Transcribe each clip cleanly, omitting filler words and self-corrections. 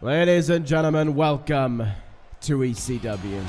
Ladies and gentlemen, welcome to ECW.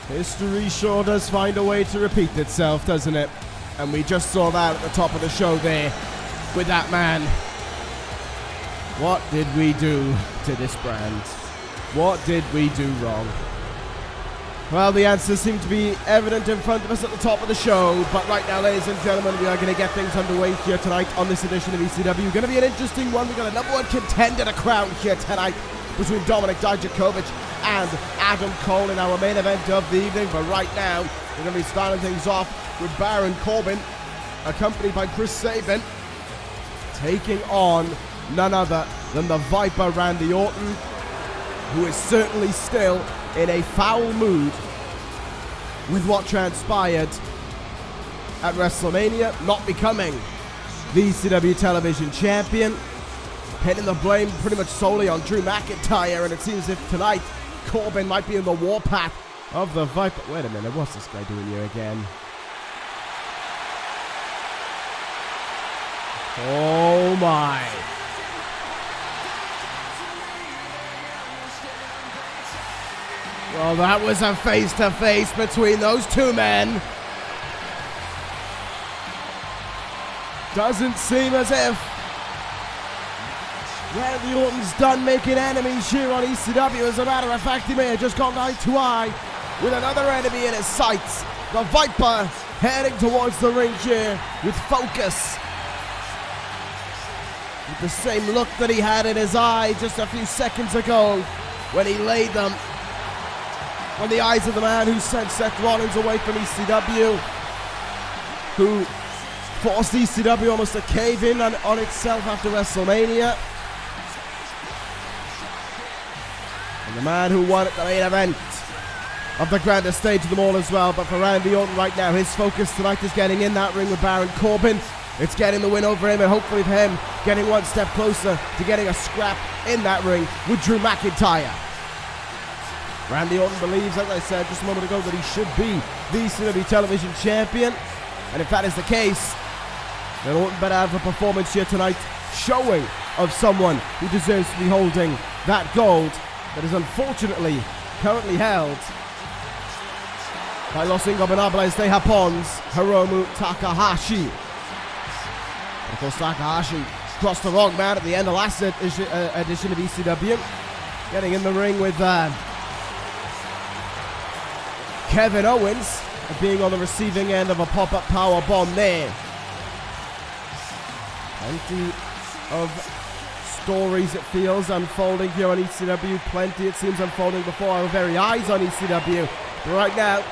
History sure does find a way to repeat itself, doesn't it? And we just saw that at the top of the show there with that man. What did we do to this brand? What did we do wrong? Well, the answers seem to be evident in front of us at the top of the show, but right now, ladies and gentlemen, we are going to get things underway here tonight on this edition of ECW. Going to be an interesting one. We've got a number one contender to crown here tonight between Dominik Dijakovic and Adam Cole in our main event of the evening. But right now, we're going to be starting things off with Baron Corbin, accompanied by Chris Sabin, taking on none other than the Viper Randy Orton, who is certainly still in a foul mood with what transpired at WrestleMania, not becoming the ECW television champion, pinning the blame pretty much solely on Drew McIntyre, and it seems as if tonight Corbin might be in the warpath of the Viper. Wait a minute, what's this guy doing here again? Oh my. Well, that was a face-to-face between those two men. Doesn't seem as if Randy Orton's done making enemies here on ECW. As a matter of fact, he may have just gone eye to eye with another enemy in his sights. The Viper heading towards the ring here with focus. With the same look that he had in his eye just a few seconds ago when he laid them on the eyes of the man who sent Seth Rollins away from ECW, who forced ECW almost to cave in on itself after WrestleMania. And the man who won at the main event of the grandest stage of them all as well. But for Randy Orton right now, his focus tonight is getting in that ring with Baron Corbin. It's getting the win over him, and hopefully for him, getting one step closer to getting a scrap in that ring with Drew McIntyre. Randy Orton believes, as I said just a moment ago, that he should be the ECW television champion. And if that is the case, then Orton better have a performance here tonight showing of someone who deserves to be holding that gold that is unfortunately currently held by Los Ingobernables de Japon's Hiromu Takahashi. Of course, Takahashi crossed the wrong man at the end of last edition of ECW, getting in the ring with Kevin Owens, being on the receiving end of a pop-up power bomb there. Plenty of stories, it feels, unfolding here on ECW. Plenty, it seems, unfolding before our very eyes on ECW. But right now,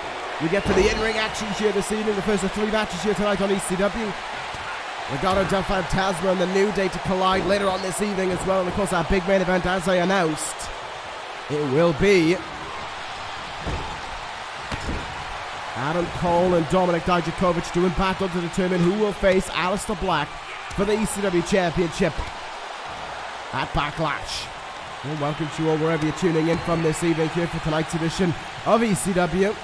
we get to the in-ring action here this evening. The first of 3 matches here tonight on ECW. Legado del Fantasma and the New Day to collide later on this evening as well. And of course, our big main event, as I announced, it will be Adam Cole and Dominic Dijakovic doing battle to determine who will face Aleister Black for the ECW Championship at Backlash. Well, welcome to you all wherever you're tuning in from this evening here for tonight's edition of ECW.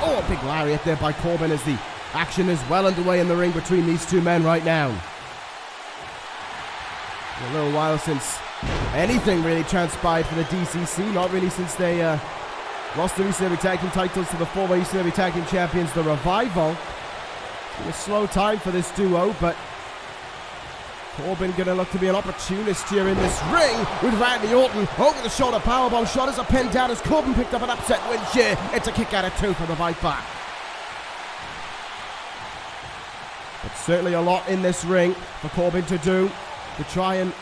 Oh, a big lariat there by Corbin as the action is well underway in the ring between these two men right now. A little while since anything really transpired for the DCC, not really since they lost the ECW Tag Team titles to the former ECW Tag Team Champions, The Revival. It's been a slow time for this duo, but Corbin going to look to be an opportunist here in this ring with Randy Orton. Over the shoulder powerbomb shot as a pin down as Corbin picked up an upset win here. It's a kick out of 2 for the Viper. But certainly a lot in this ring for Corbin to do to try and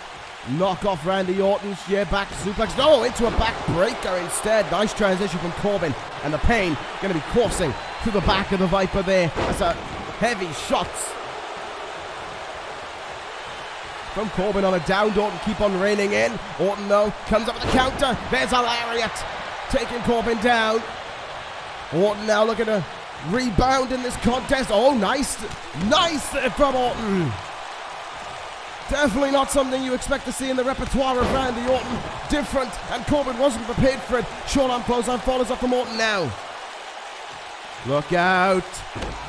knock off Randy Orton's back suplex. No, into a back breaker instead. Nice transition from Corbin, and the pain going to be coursing through the back of the Viper there. That's a heavy shots from Corbin on a down. Orton keep on reining in. Orton, though, comes up with the counter. There's a lariat, taking Corbin down. Orton now looking to rebound in this contest. Oh, nice from Orton. Definitely not something you expect to see in the repertoire of Randy Orton. Different, and Corbin wasn't prepared for it. Short arm clothesline follows up from Orton now. Look out.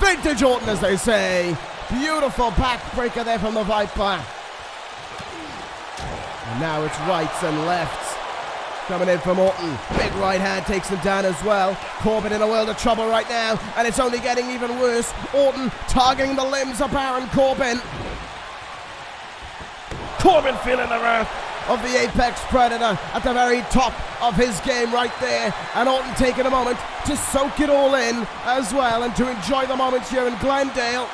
Vintage Orton, as they say. Beautiful backbreaker there from the Viper. And now it's rights and lefts coming in from Orton. Big right hand takes him down as well. Corbin in a world of trouble right now, and it's only getting even worse. Orton targeting the limbs of Baron Corbin. Corbin feeling the wrath of the Apex Predator at the very top of his game right there. And Orton taking a moment to soak it all in as well and to enjoy the moment here in Glendale.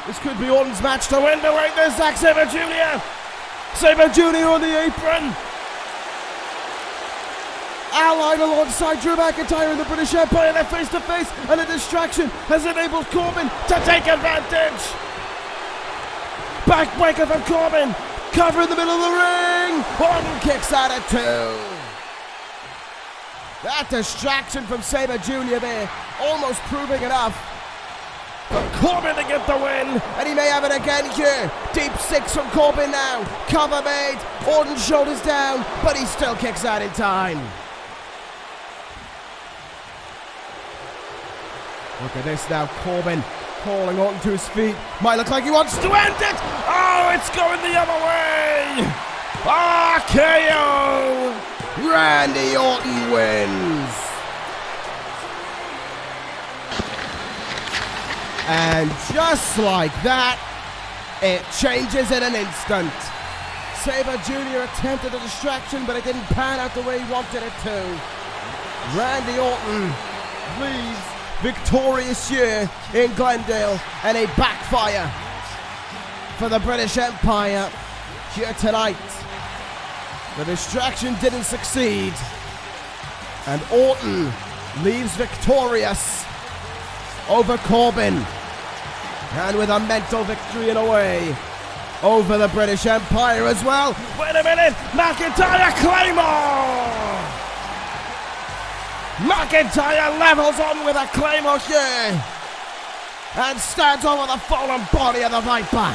This could be Orton's match to win. But wait, there's Zack Sabre Jr. Sabre Jr. on the apron. Allied alongside Drew McIntyre in the British Empire. They're face to face, and a distraction has enabled Corbin to take advantage. Backbreaker from Corbin. Cover in the middle of the ring. Orton kicks out at 2. That distraction from Sabre Jr. there, almost proving enough for Corbin to get the win. And he may have it again here. Deep 6 from Corbin now. Cover made. Orton shoulders down, but he still kicks out in time. Look at this now. Corbin calling Orton to his feet. Might look like he wants to end it. Oh, it's going the other way. RKO. Randy Orton wins. And just like that, it changes in an instant. Sabre Jr. attempted a distraction, but it didn't pan out the way he wanted it to. Randy Orton leaves victorious here in Glendale, and a backfire for the British Empire here tonight. The distraction didn't succeed, and Orton leaves victorious over Corbin, and with a mental victory in a way over the British Empire as well. Wait a minute, McIntyre Claymore! McIntyre levels on with a Claymore here and stands over the fallen body of the Viper.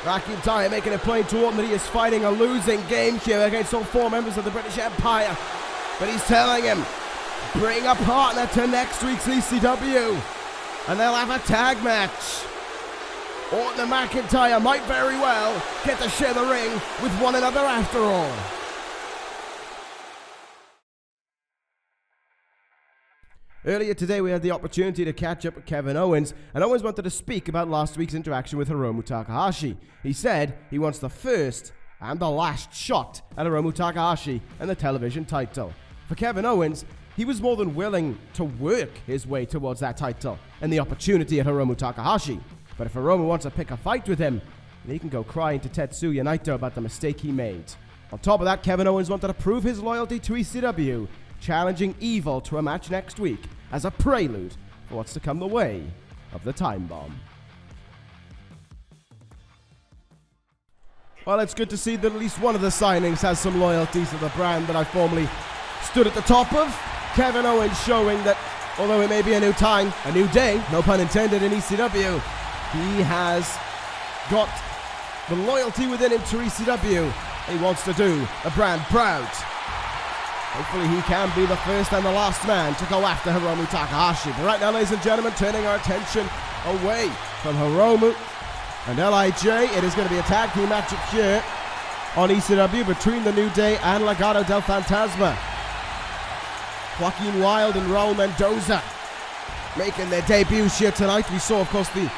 McIntyre making it plain to all that he is fighting a losing game here against all 4 members of the British Empire. But he's telling him, bring a partner to next week's ECW, and they'll have a tag match. Orton and McIntyre might very well get to share the ring with one another after all. Earlier today, we had the opportunity to catch up with Kevin Owens, and Owens wanted to speak about last week's interaction with Hiromu Takahashi. He said he wants the first and the last shot at Hiromu Takahashi and the television title. For Kevin Owens, he was more than willing to work his way towards that title and the opportunity at Hiromu Takahashi. But if Hiromu wants to pick a fight with him, then he can go crying to Tetsuya Naito about the mistake he made. On top of that, Kevin Owens wanted to prove his loyalty to ECW, challenging Evil to a match next week as a prelude for what's to come the way of the Time Bomb. Well, it's good to see that at least one of the signings has some loyalty to the brand that I formerly stood at the top of. Kevin Owens showing that although it may be a new time, a new day, no pun intended, in ECW, he has got the loyalty within him to ECW. He wants to do the brand proud. Hopefully he can be the first and the last man to go after Hiromu Takahashi. But right now, ladies and gentlemen, turning our attention away from Hiromu and LIJ, it is going to be a tag team match here on ECW between the New Day and Legado del Fantasma. Joaquin Wilde and Raul Mendoza making their debuts here tonight. We saw, of course, the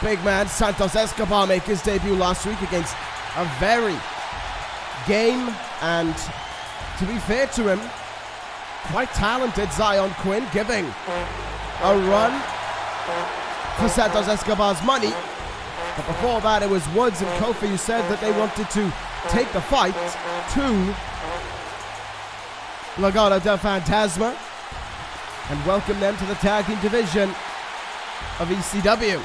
big man Santos Escobar make his debut last week against a very game and, to be fair to him, quite talented Zion Quinn, giving a run for Santos Escobar's money. But before that, it was Woods and Kofi who said that they wanted to take the fight to Legado del Fantasma and welcome them to the tag team division of ECW.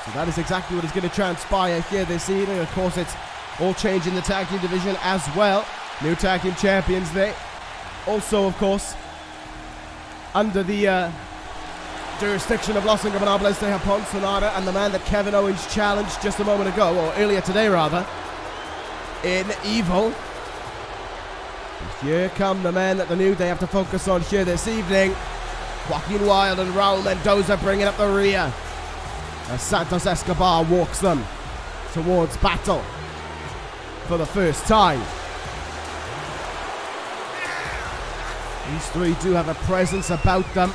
So that is exactly what is going to transpire here this evening. Of course, it's all change in the tag team division as well. New tag team champions there. Also, of course, under the jurisdiction of Los Ingobernables de Japón, Sonata, and the man that Kevin Owens challenged just a moment ago, or earlier today rather, in Evil. And here come the men that the New Day have to focus on here this evening. Joaquin Wilde and Raul Mendoza bringing up the rear as Santos Escobar walks them towards battle for the first time. These three do have a presence about them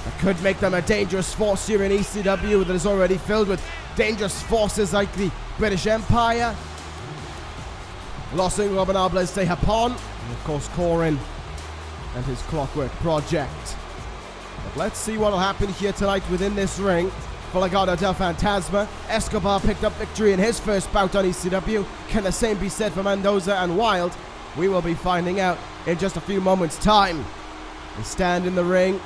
that could make them a dangerous force here in ECW that is already filled with dangerous forces like the British Empire, Los Ingobernables de Japón, and of course Coren and his Clockwork Project. But let's see what will happen here tonight within this ring. For Legado del Fantasma, Escobar picked up victory in his first bout on ECW. Can the same be said for Mendoza and Wilde? We will be finding out in just a few moments' time. They stand in the ring,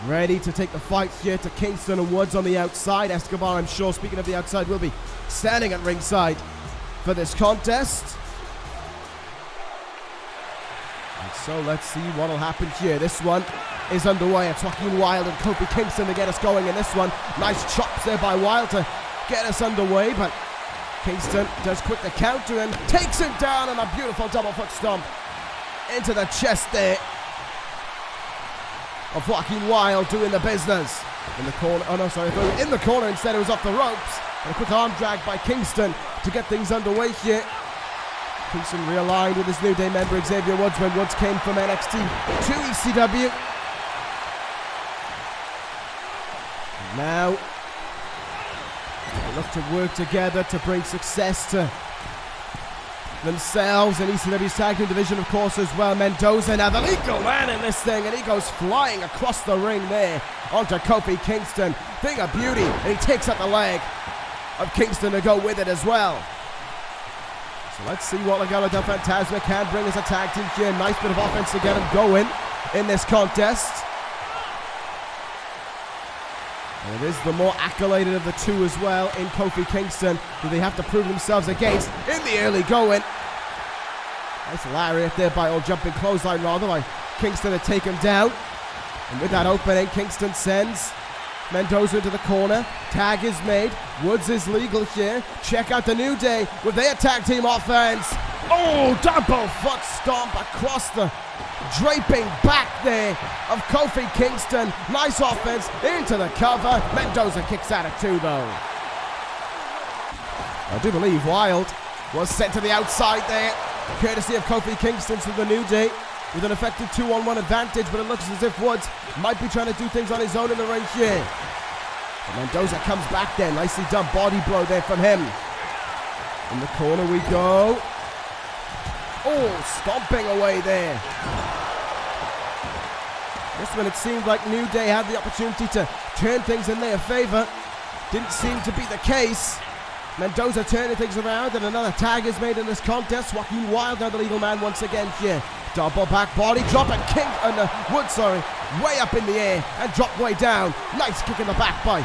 ready to take the fight here to Kingston and Woods on the outside. Escobar, I'm sure, speaking of the outside, will be standing at ringside for this contest. And so let's see what will happen here. This one is underway. It's Joaquin Wilde and Kofi Kingston to get us going in this one. Nice chops there by Wilde to get us underway, but Kingston does quick to counter and takes him down on a beautiful double foot stomp into the chest there of Joaquin Wilde doing the business. In the corner, oh no, sorry, in the corner instead. It was off the ropes. And a quick arm drag by Kingston to get things underway here. Kingston realigned with his New Day member Xavier Woods when Woods came from NXT to ECW. And now they look to work together to bring success to themselves and ECW's tag team division, of course, as well. Mendoza now the legal man in this thing, and he goes flying across the ring there onto Kofi Kingston. Thing of beauty, and he takes out the leg of Kingston to go with it as well. So let's see what Legado del Fantasma can bring as a tag team here. Nice bit of offense to get him going in this contest. And it is the more accoladed of the two as well in Kofi Kingston, who they have to prove themselves against in the early going. Nice lariat there by, or jumping clothesline rather, by Kingston to take him down. And with that opening, Kingston sends Mendoza into the corner. Tag is made. Woods is legal here. Check out the New Day with their tag team offense. Oh, double foot stomp across the draping back there of Kofi Kingston. Nice offense into the cover. Mendoza kicks out at 2 though. I do believe Wild was sent to the outside there, courtesy of Kofi Kingston to the New Day with an effective 2-on-1 advantage, but it looks as if Woods might be trying to do things on his own in the ring here. But Mendoza comes back there. Nicely done body blow there from him. In the corner we go. Oh, stomping away there. Just when it seemed like New Day had the opportunity to turn things in their favor, didn't seem to be the case. Mendoza turning things around, and another tag is made in this contest. Joaquin Wilde now the legal man once again here. Double back body drop, and Woods, way up in the air and drop way down. Nice kick in the back by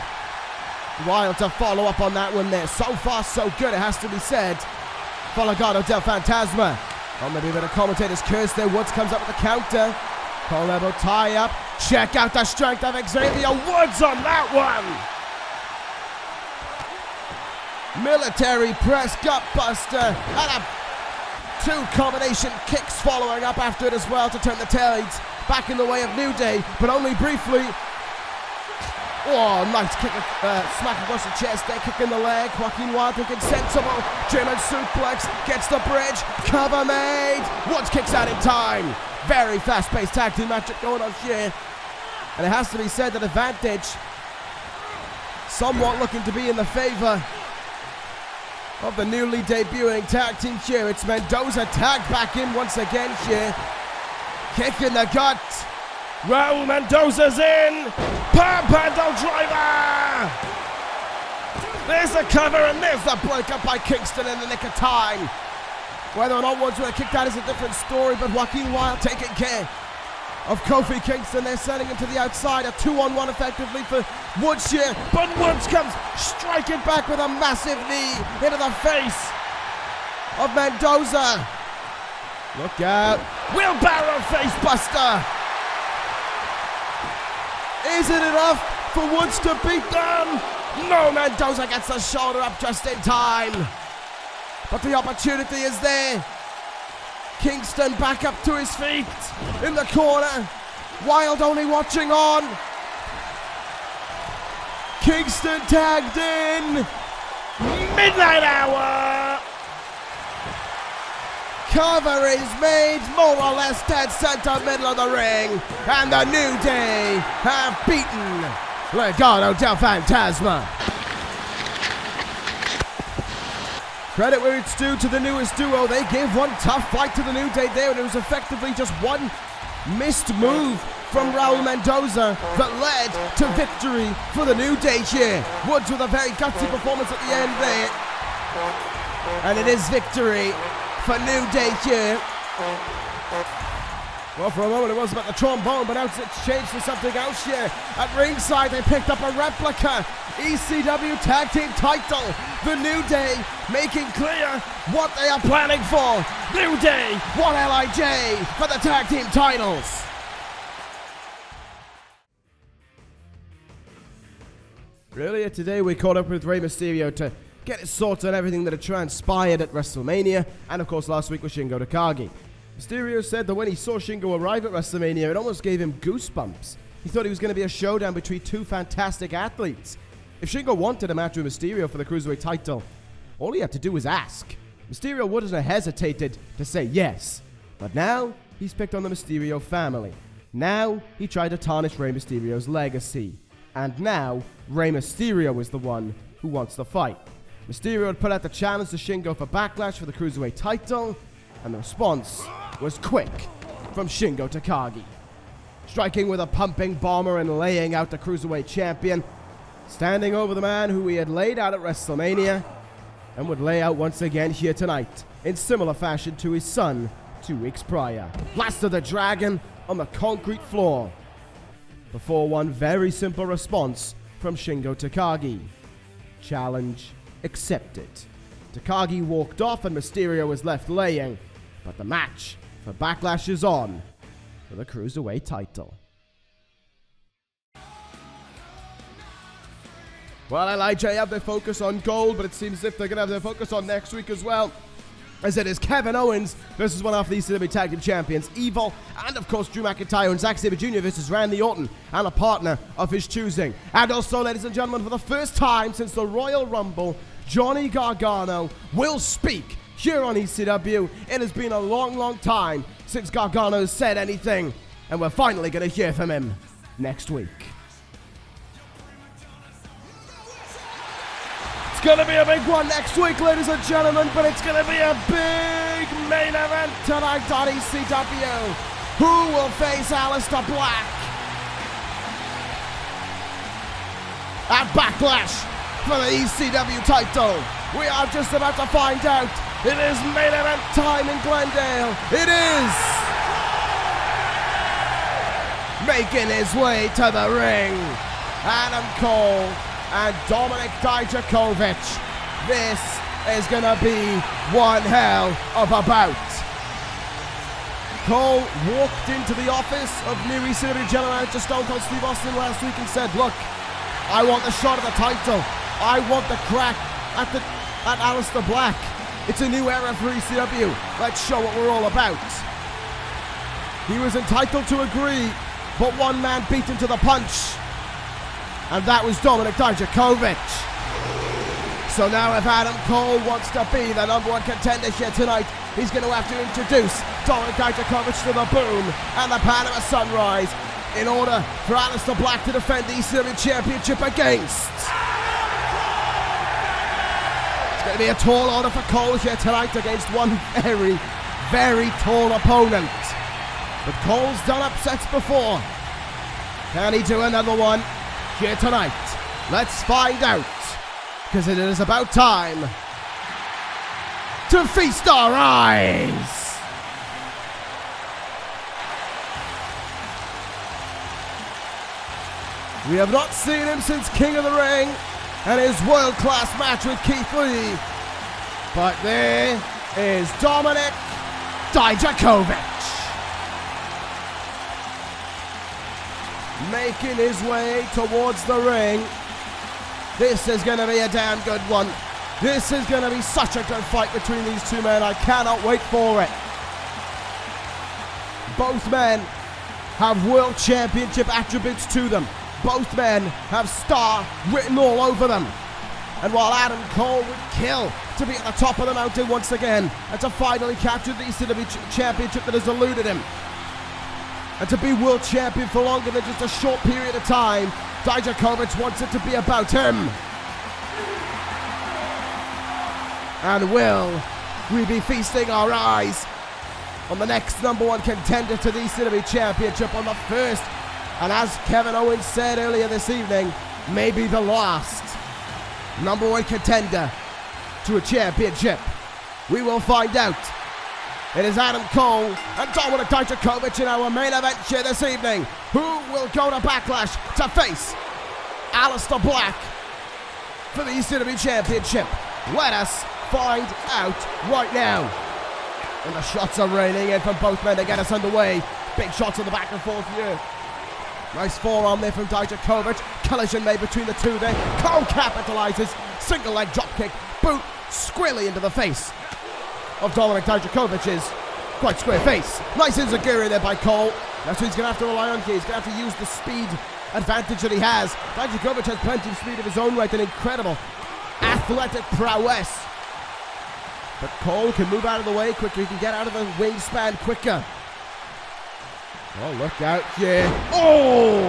Wilde to follow up on that one there. So far, so good, it has to be said. Folagado del Fantasma. Oh, maybe a bit of commentator's curse there. Woods comes up with the counter. Colombo tie up. Check out the strength of Xavier Woods on that one. Military press, gut buster, and a 2 combination kicks following up after it as well to turn the tails back in the way of New Day, but only briefly. Oh, nice kick, smack across the chest there, kick in the leg. Joaquin Wilde thinking sensible. German suplex, gets the bridge, cover made. Woods kicks out in time. Very fast-paced tag team match going on here. And it has to be said that advantage somewhat looking to be in the favor of the newly debuting tag team here. It's Mendoza tagged back in once again here. Kick in the gut. Raul Mendoza's in. Pampadal driver. There's the cover and there's the breakup by Kingston in the nick of time. Whether or not Woods would have kicked out is a different story, but Joaquin Wilde taking care of Kofi Kingston. They're sending him to the outside. A 2-on-1 effectively for Woods here. But Woods comes striking back with a massive knee into the face of Mendoza. Look out. Wheelbarrow face buster. Is it enough for Woods to beat them? No, Mendoza gets the shoulder up just in time. But the opportunity is there. Kingston back up to his feet in the corner. Wilde only watching on. Kingston tagged in. Midnight hour. Cover is made, more or less dead center middle of the ring. And the New Day have beaten Legado del Fantasma. Credit where it's due to the newest duo. They gave one tough fight to the New Day there, and it was effectively just one missed move from Raul Mendoza that led to victory for the New Day here. Woods with a very gutsy performance at the end there. And it is victory for New Day here. Well, for a moment it was about the trombone, but now it's changed to something else here. At ringside, they picked up a replica ECW Tag Team title. The New Day making clear what they are planning for. New Day want LIJ for the Tag Team titles. Earlier today, we caught up with Rey Mysterio to get his thoughts on everything that had transpired at WrestleMania, and of course last week with Shingo Takagi. Mysterio said that when he saw Shingo arrive at WrestleMania, it almost gave him goosebumps. He thought it was going to be a showdown between two fantastic athletes. If Shingo wanted a match with Mysterio for the Cruiserweight title, all he had to do was ask. Mysterio wouldn't have hesitated to say yes. But now, he's picked on the Mysterio family. Now, he tried to tarnish Rey Mysterio's legacy. And now, Rey Mysterio is the one who wants the fight. Mysterio had put out the challenge to Shingo for Backlash for the Cruiserweight title, and the response was quick from Shingo Takagi. Striking with a pumping bomber and laying out the Cruiserweight champion, standing over the man who he had laid out at WrestleMania, and would lay out once again here tonight, in similar fashion to his son 2 weeks prior. Blast of the Dragon on the concrete floor, before one very simple response from Shingo Takagi. Challenge accepted. Takagi walked off and Mysterio was left laying, but the match for Backlash is on for the Cruiserweight title. Well, LIJ have their focus on gold, but it seems as if they're going to have their focus on next week as well, as it is Kevin Owens versus one of the ECW Tag Team Champions, Evil, and of course Drew McIntyre and Zack Sabre Jr. versus Randy Orton, and a partner of his choosing. And also, ladies and gentlemen, for the first time since the Royal Rumble, Johnny Gargano will speak here on ECW. It has been a long, long time since Gargano said anything, and we're finally going to hear from him next week. It's going to be a big one next week, ladies and gentlemen, but it's going to be a big main event tonight on ECW. Who will face Aleister Black at Backlash for the ECW title? We are just about to find out. It is main event time in Glendale. It is making his way to the ring, Adam Cole and Dominik Dijakovic. This is going to be one hell of a bout. Cole walked into the office of new ECW General Manager Stone Cold Steve Austin last week and said, look, I want the shot at the title. I want the crack at Aleister Black. It's a new era for ECW. Let's show what we're all about. He was entitled to agree, but one man beat him to the punch, and that was Dominik Dijakovic. So now if Adam Cole wants to be the number one contender here tonight, he's going to have to introduce Dominik Dijakovic to the Boom and the Panama Sunrise in order for Aleister Black to defend the ECW Championship against. It's going to be a tall order for Cole here tonight against one very, very tall opponent. But Cole's done upsets before. Can he do another one here tonight? Let's find out, because it is about time to feast our eyes. We have not seen him since King of the Ring and his world-class match with Keith Lee. But there is Dominik Dijakovic, making his way towards the ring. This is going to be a damn good one. This is going to be such a good fight between these two men. I cannot wait for it. Both men have world championship attributes to them. Both men have star written all over them. And while Adam Cole would kill to be at the top of the mountain once again and to finally capture the ECW championship that has eluded him, and to be world champion for longer than just a short period of time, Dijakovic wants it to be about him. And will we be feasting our eyes on the next number one contender to the ECW Championship, on the first, and as Kevin Owens said earlier this evening, maybe the last number one contender to a championship? We will find out. It is Adam Cole and Dominik Dijakovic in our main event here this evening. Who will go to Backlash to face Aleister Black for the ECW Championship? Let us find out right now. And the shots are raining in from both men to get us underway. Big shots on the back and forth here. Nice forearm there from Dijakovic. Collision made between the two there. Cole capitalizes. Single leg dropkick. Boot squarely into the face of Dominik Dijakovic's quite square face. Nice enziguri there by Cole. That's what he's going to have to rely on here. He's going to have to use the speed advantage that he has. Dijakovic has plenty of speed of his own right and incredible athletic prowess. But Cole can move out of the way quicker. He can get out of the wingspan quicker. Oh, look out here. Oh!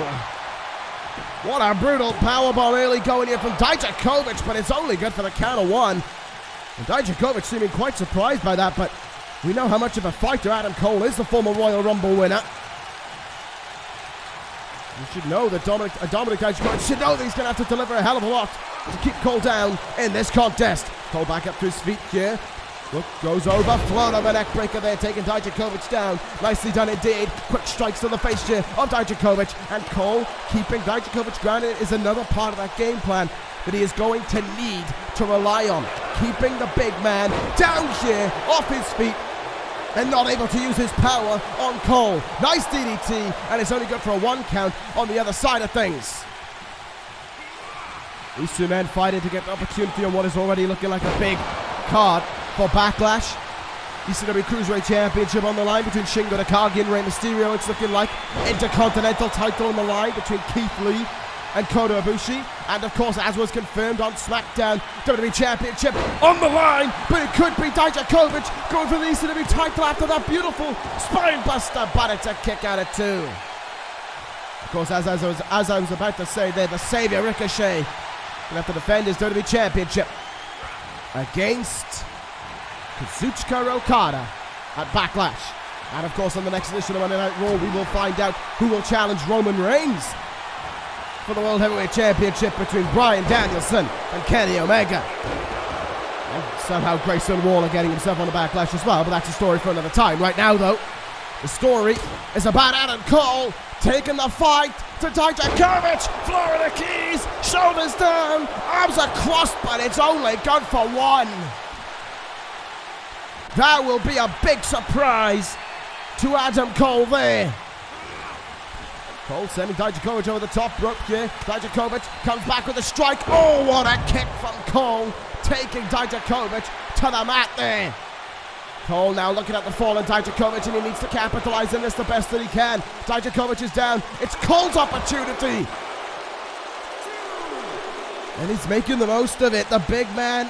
What a brutal powerbomb early going here from Dijakovic, but it's only good for the count of one. And Dijakovic seeming quite surprised by that, but we know how much of a fighter Adam Cole is, the former Royal Rumble winner. You should know that Dominik Dijakovic should know that he's going to have to deliver a hell of a lot to keep Cole down in this contest. Cole back up to his feet here. Look, goes over, float of a neck breaker there, taking Dijakovic down. Nicely done indeed. Quick strikes to the face here of Dijakovic, and Cole keeping Dijakovic grounded is another part of that game plan that he is going to need to rely on. Keeping the big man down here, off his feet, and not able to use his power on Cole. Nice DDT, and it's only good for a 1 count on the other side of things. These two men fighting to get the opportunity on what is already looking like a big card for Backlash. ECW Cruiserweight Championship on the line between Shingo Takagi and Rey Mysterio. It's looking like Intercontinental title on the line between Keith Lee and Kota Ibushi. And of course, as was confirmed on SmackDown, WWE Championship on the line, but it could be Dijakovic going for the ECW title after that beautiful spine buster, but it's a kick out at 2. Of course, as I was about to say there, the Savior Ricochet will have to defend his WWE Championship against Kazuchika Okada at Backlash. And of course, on the next edition of Monday Night Raw, we will find out who will challenge Roman Reigns for the World Heavyweight Championship between Bryan Danielson and Kenny Omega. And somehow Grayson Waller getting himself on the Backlash as well, but that's a story for another time. Right now, though, the story is about Adam Cole taking the fight to Dijakovic. Florida Keys, shoulders down, arms are crossed, but it's only good for 1. That will be a big surprise to Adam Cole there. Cole sending Dijakovic over the top rope here. Dijakovic comes back with a strike. Oh, what a kick from Cole, taking Dijakovic to the mat there. Cole now looking at the fallen Dijakovic, and he needs to capitalize on this the best that he can. Dijakovic is down. It's Cole's opportunity. And he's making the most of it. The big man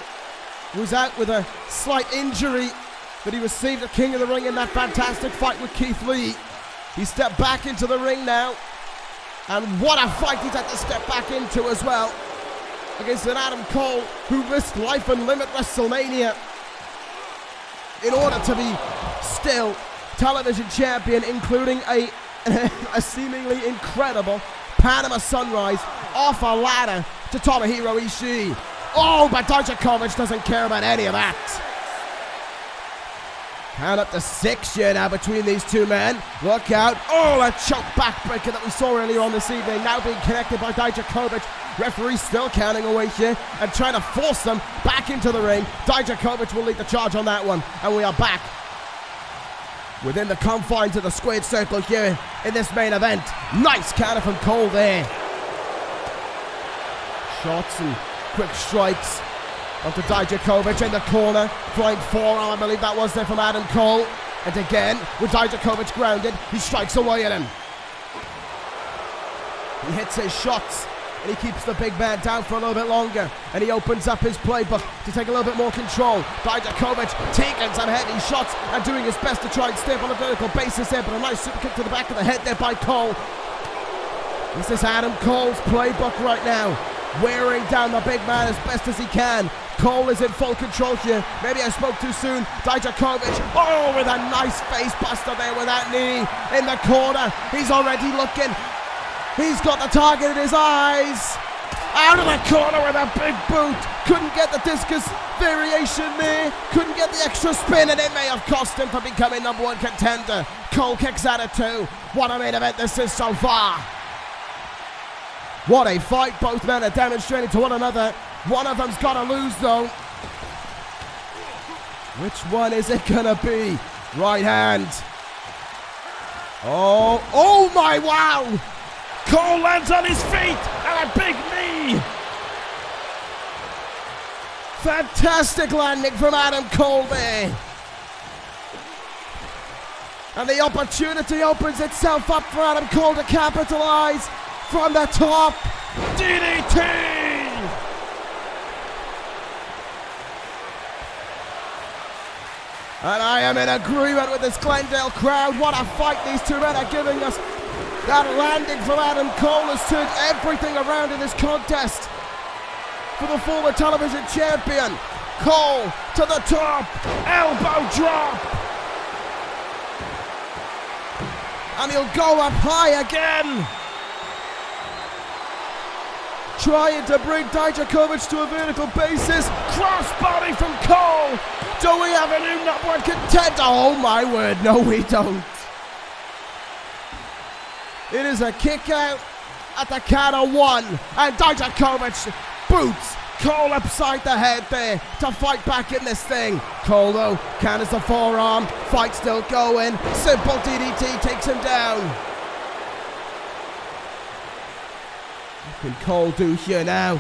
was out with a slight injury, but he received the King of the Ring in that fantastic fight with Keith Lee. He stepped back into the ring now, and what a fight he's had to step back into as well, against an Adam Cole who risked life and limb at WrestleMania in order to be still television champion, including a seemingly incredible Panama Sunrise off a ladder to Tomohiro Ishii. Oh, but Dijakovic doesn't care about any of that. Count up to 6 here now between these two men. Look out. Oh, a choke backbreaker that we saw earlier on this evening, now being connected by Dijakovic. Referee still counting away here and trying to force them back into the ring. Dijakovic will lead the charge on that one, and we are back within the confines of the squared circle here in this main event. Nice counter from Cole there. Shots and quick strikes onto Dijakovic in the corner. Flying forearm, I believe that was there from Adam Cole. And again, with Dijakovic grounded, he strikes away at him. He hits his shots, and he keeps the big man down for a little bit longer. And he opens up his playbook to take a little bit more control. Dijakovic taking some heavy shots and doing his best to try and stay up on a vertical basis there, but a nice super kick to the back of the head there by Cole. This is Adam Cole's playbook right now, wearing down the big man as best as he can. Cole is in full control here. Maybe I spoke too soon. Dijakovic, oh, with a nice face buster there with that knee in the corner. He's already looking. He's got the target in his eyes. Out of the corner with a big boot. Couldn't get the discus variation there. Couldn't get the extra spin, and it may have cost him for becoming #1 contender. Cole kicks out at 2. What a main event this is so far. What a fight both men are demonstrating to one another. One of them's got to lose, though. Which one is it going to be? Right hand. Oh my, wow. Cole lands on his feet and a big knee. Fantastic landing from Adam Cole there. And the opportunity opens itself up for Adam Cole to capitalize from the top. DDT! And I am in agreement with this Glendale crowd. What a fight these two men are giving us. That landing from Adam Cole has turned everything around in this contest for the former television champion. Cole to the top, elbow drop. And he'll go up high again. Trying to bring Dijakovic to a vertical basis. Crossbody from Cole. Do we have a new #1 contender? Oh my word, no we don't. It is a kick out at the count of 1. And Dijakovic boots Cole upside the head there to fight back in this thing. Cole though counters the forearm. Fight still going. Simple DDT takes him down. What can Cole do here now?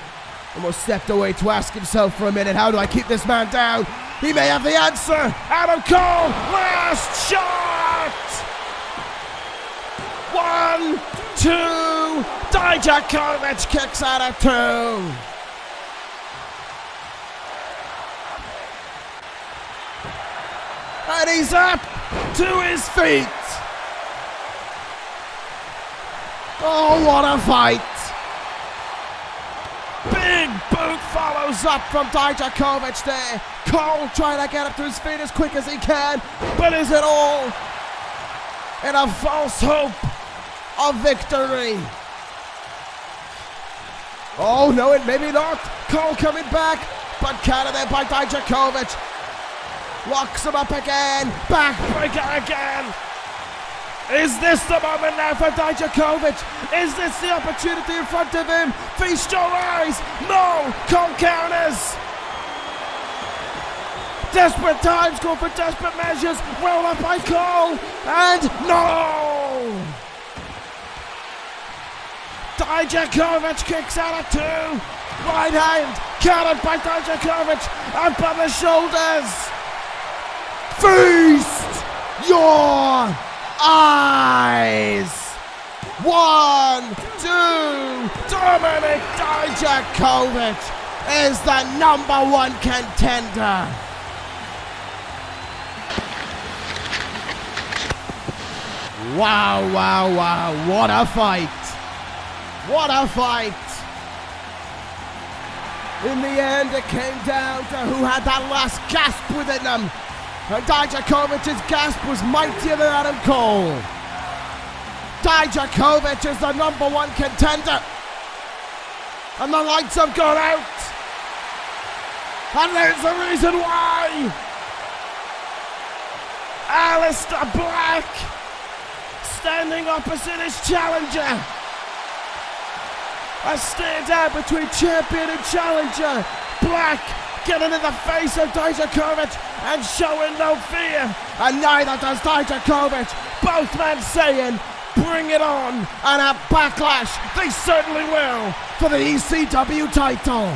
Almost stepped away to ask himself for a minute, how do I keep this man down? He may have the answer. Adam Cole, last shot. 1, 2. Dijakovic kicks out at 2. And he's up to his feet. Oh, what a fight. Big boot follows up from Dijakovic there. Cole trying to get up to his feet as quick as he can. But is it all in a false hope of victory? Oh, no, it maybe not. Cole coming back, but countered there by Dijakovic. Locks him up again. Backbreaker again. Is this the moment now for Dijakovic? Is this the opportunity in front of him? Feast your eyes. No. Cole counters. Desperate times call for desperate measures. Roll up by Cole. And no. Dijakovic kicks out at 2. Right hand. Countered by Dijakovic. Up on the shoulders. Feast your eyes. 1, 2. Dominic Dijakovic is the #1 contender. Wow, wow, wow. What a fight. What a fight. In the end, it came down to who had that last gasp within them. And Dijakovic's gasp was mightier than Adam Cole. Dijakovic is the #1 contender. And the lights have gone out. And there's the reason why. Aleister Black standing opposite his challenger. A stare down between champion and challenger. Black getting in the face of Dijakovic and showing no fear. And neither does Dijakovic. Both men saying, bring it on. And at Backlash, they certainly will for the ECW title.